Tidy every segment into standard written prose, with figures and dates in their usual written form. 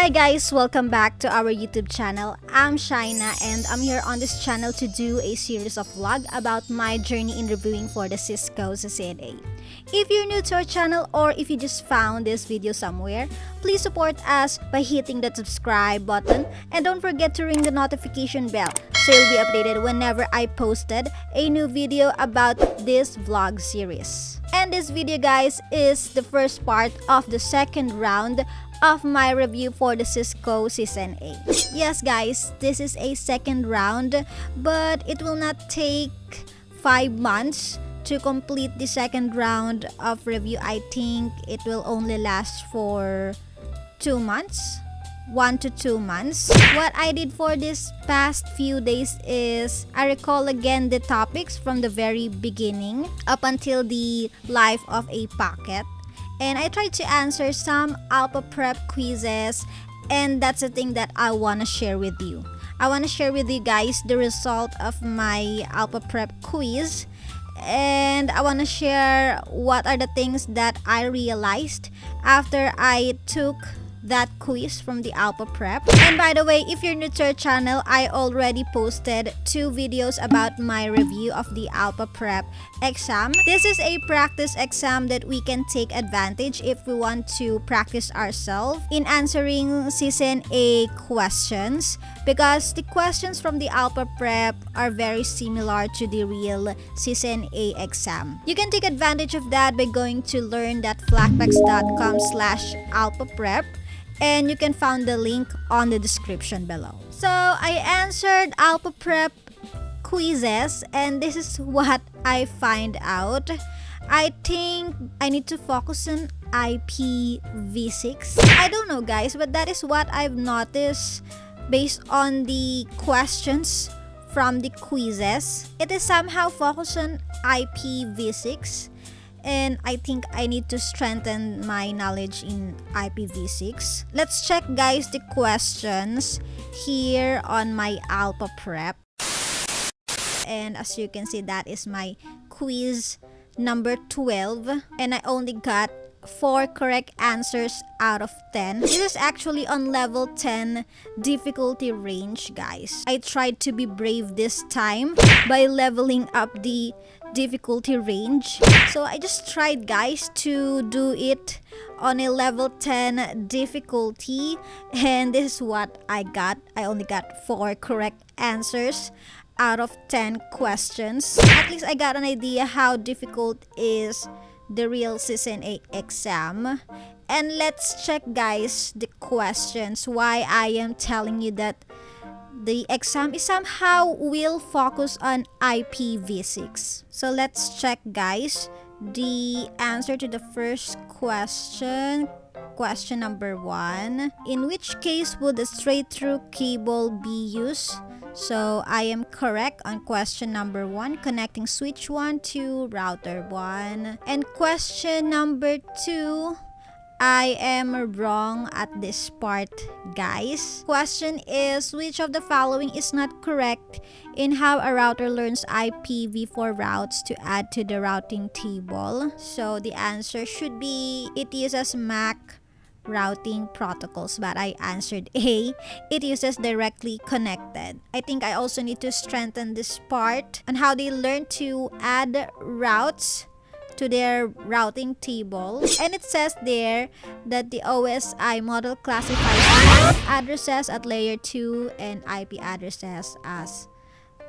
Hi guys, welcome back to our YouTube channel. I'm Shaina and I'm here on this channel to do a series of vlog about my journey in reviewing for the Cisco CCNA. If you're new to our channel or if you just found this video somewhere, please support us by hitting that subscribe button and don't forget to ring the notification bell so you'll be updated whenever I posted a new video about this vlog series. And this video guys is the first part of the second round of my review for the Cisco CCNA. Yes guys, this is a second round, but it will not take 5 months to complete the second round of review. I think it will only last for 2 months. 1 to 2 months. What I did for this past few days is I recall again the topics from the very beginning up until the life of a packet. And I tried to answer some Alphaprep quizzes, and that's the thing that I want to share with you. I want to share with you guys the result of my Alphaprep quiz, and I want to share what are the things that I realized after I took that quiz from the Alphaprep. And by the way, if you're new to our channel, I already posted 2 videos about my review of the Alphaprep exam. This is a practice exam that we can take advantage if we want to practice ourselves in answering CCNA questions, because the questions from the Alphaprep are very similar to the real CCNA exam. You can take advantage of that by going to learn.flagpex.com/alphaprep, and you can find the link on the description below. So I answered Alphaprep quizzes, and this is what I find out. I think I need to focus on IPV6. I don't know guys, but that is what I've noticed based on the questions from the quizzes. It is somehow focused on IPV6. And I think I need to strengthen my knowledge in IPv6. Let's check guys the questions here on my Alphaprep. And as you can see, that is my quiz number 12. And I only got 4 correct answers out of 10. This is actually on level 10 difficulty range guys. I tried to be brave this time by leveling up the difficulty range. So I just tried guys to do it on a level 10 difficulty, and this is what I got. I only got 4 correct answers out of 10 questions. At least I got an idea how difficult is the real CCNA exam. And let's check guys the questions, why I am telling you that the exam is somehow will focus on IPv6. So let's check guys the answer to the first question. Question number 1. In which case would a straight-through cable be used? So I am correct on question number 1, connecting switch 1 to router 1. And question number 2, I am wrong at this part guys. Question is, which of the following is not correct in how a router learns IPv4 routes to add to the routing table? So the answer should be it uses MAC routing protocols, but I answered A. It uses directly connected. I think I also need to strengthen this part on how they learn to add routes to their routing table. And it says there that the OSI model classifies addresses at layer 2 and IP addresses as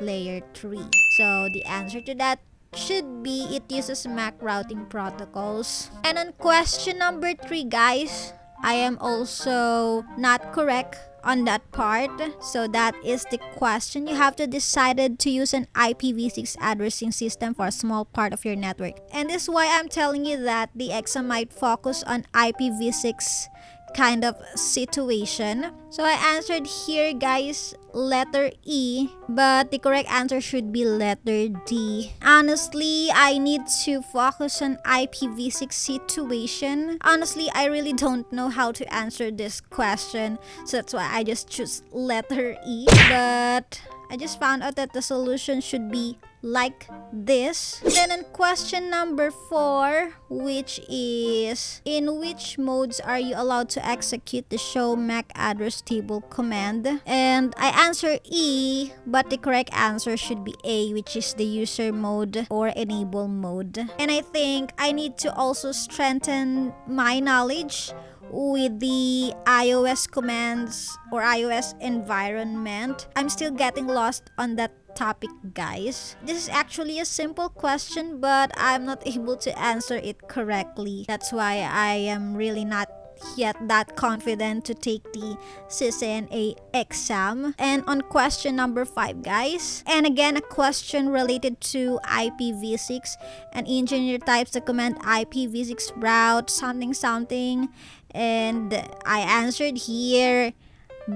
layer 3. So the answer to that should be it uses MAC routing protocols. And on question number 3 guys, I am also not correct on that part. So that is the question. You have to decide to use an IPv6 addressing system for a small part of your network. And this is why I'm telling you that the exam might focus on IPv6 kind of situation. So I answered here guys letter E, but the correct answer should be letter D. Honestly, I need to focus on IPv6 situation. Honestly, I really don't know how to answer this question, so that's why I just choose letter E. But I just found out that the solution should be like this. Then on question number 4, which is, in which modes are you allowed to execute the show MAC address table command? And I answer E, but the correct answer should be A, which is the user mode or enable mode. And I think I need to also strengthen my knowledge with the iOS commands or iOS environment. I'm still getting lost on that topic, guys. This is actually a simple question, but I'm not able to answer it correctly. That's why I am really not yet that confident to take the CCNA exam. And on question number 5, guys, and again a question related to IPv6, an engineer types the command IPv6 route something something, and I answered here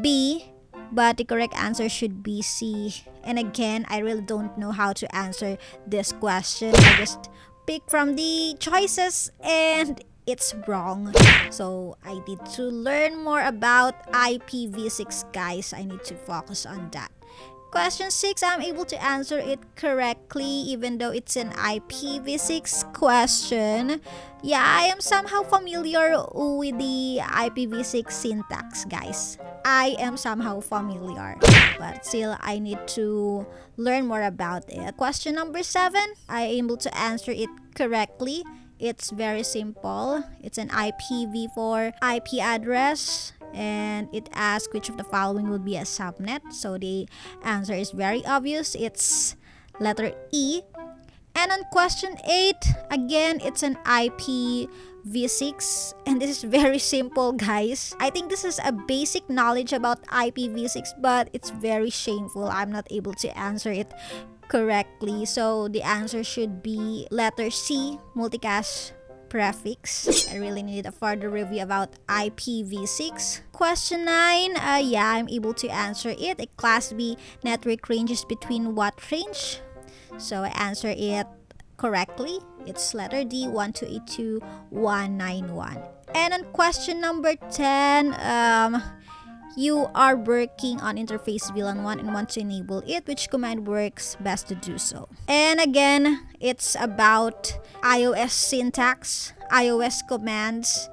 B, but the correct answer should be C. And again, I really don't know how to answer this question. I just pick from the choices and it's wrong. So I need to learn more about IPv6, guys. I need to focus on that. Question 6, I'm able to answer it correctly even though it's an IPv6 question. Yeah, I am somehow familiar with the IPv6 syntax, guys. I am somehow familiar, but still I need to learn more about it. Question number 7, I am able to answer it correctly. It's very simple. It's an IPv4 IP address, and it asks which of the following would be a subnet. So the answer is very obvious. It's letter E. And on question 8, again, it's an IPv6, and this is very simple, guys. I think this is a basic knowledge about IPv6, but it's very shameful. I'm not able to answer it correctly. So the answer should be letter C, multicast prefix. I really need a further review about IPv6. Question 9, yeah, I'm able to answer it. A class B network ranges between what range? So I answer it correctly. It's letter D, 1282191. And on question number 10, you are working on interface VLAN 1 and want to enable it. Which command works best to do so? And again, it's about iOS syntax, iOS commands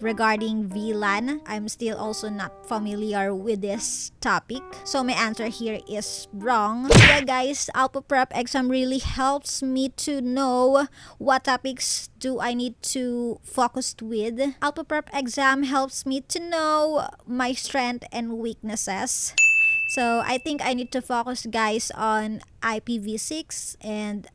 regarding VLAN. I'm still also not familiar with this topic, so my answer here is wrong. Yeah, guys, Alphaprep exam really helps me to know what topics do I need to focus with. Alphaprep exam helps me to know my strength and weaknesses. So I think I need to focus, guys, on IPv6 and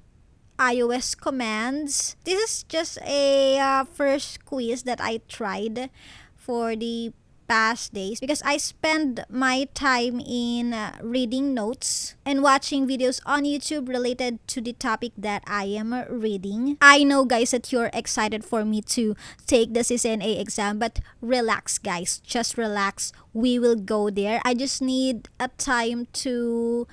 iOS commands. This is just a first quiz that I tried for the past days because I spend my time in reading notes and watching videos on YouTube related to the topic that I am reading. I know, guys, that you're excited for me to take the CCNA exam, but relax, guys, just relax. We will go there. I just need a time to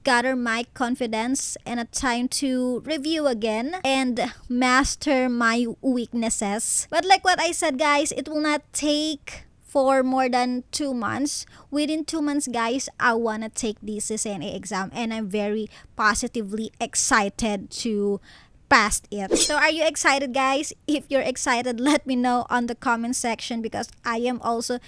gather my confidence and a time to review again and master my weaknesses. But like what I said, guys, it will not take for more than 2 months. Within 2 months, guys, I want to take the CCNA exam, and I'm very positively excited to pass it. So are you excited, guys? If you're excited, let me know on the comment section because I am also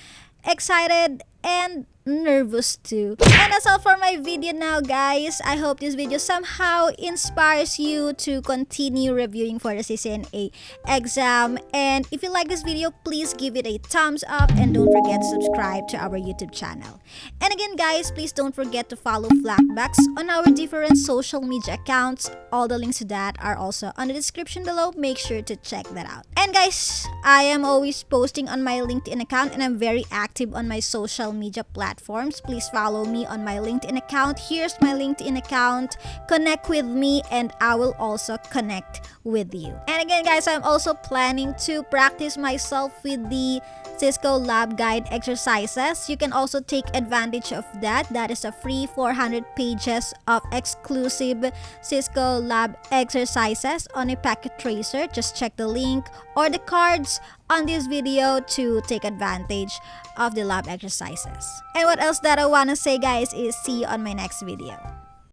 excited and nervous too. And that's all for my video now, guys. I hope this video somehow inspires you to continue reviewing for the CCNA exam. And if you like this video, please give it a thumbs up and don't forget to subscribe to our YouTube channel. And again, guys, please don't forget to follow Flackbacks on our different social media accounts. All the links to that are also on the description below. Make sure to check that out. And guys, I am always posting on my LinkedIn account, and I'm very active on my social media platforms. Please follow me on my LinkedIn account. Here's my LinkedIn account. Connect with me and I will also connect with you. And again, guys, I'm also planning to practice myself with the Cisco Lab Guide exercises. You can also take advantage of that. That is a free 400 pages of exclusive Cisco Lab exercises on a packet tracer. Just check the link or the cards on this video to take advantage of the lab exercises. And what else that I want to say, guys, is see you on my next video.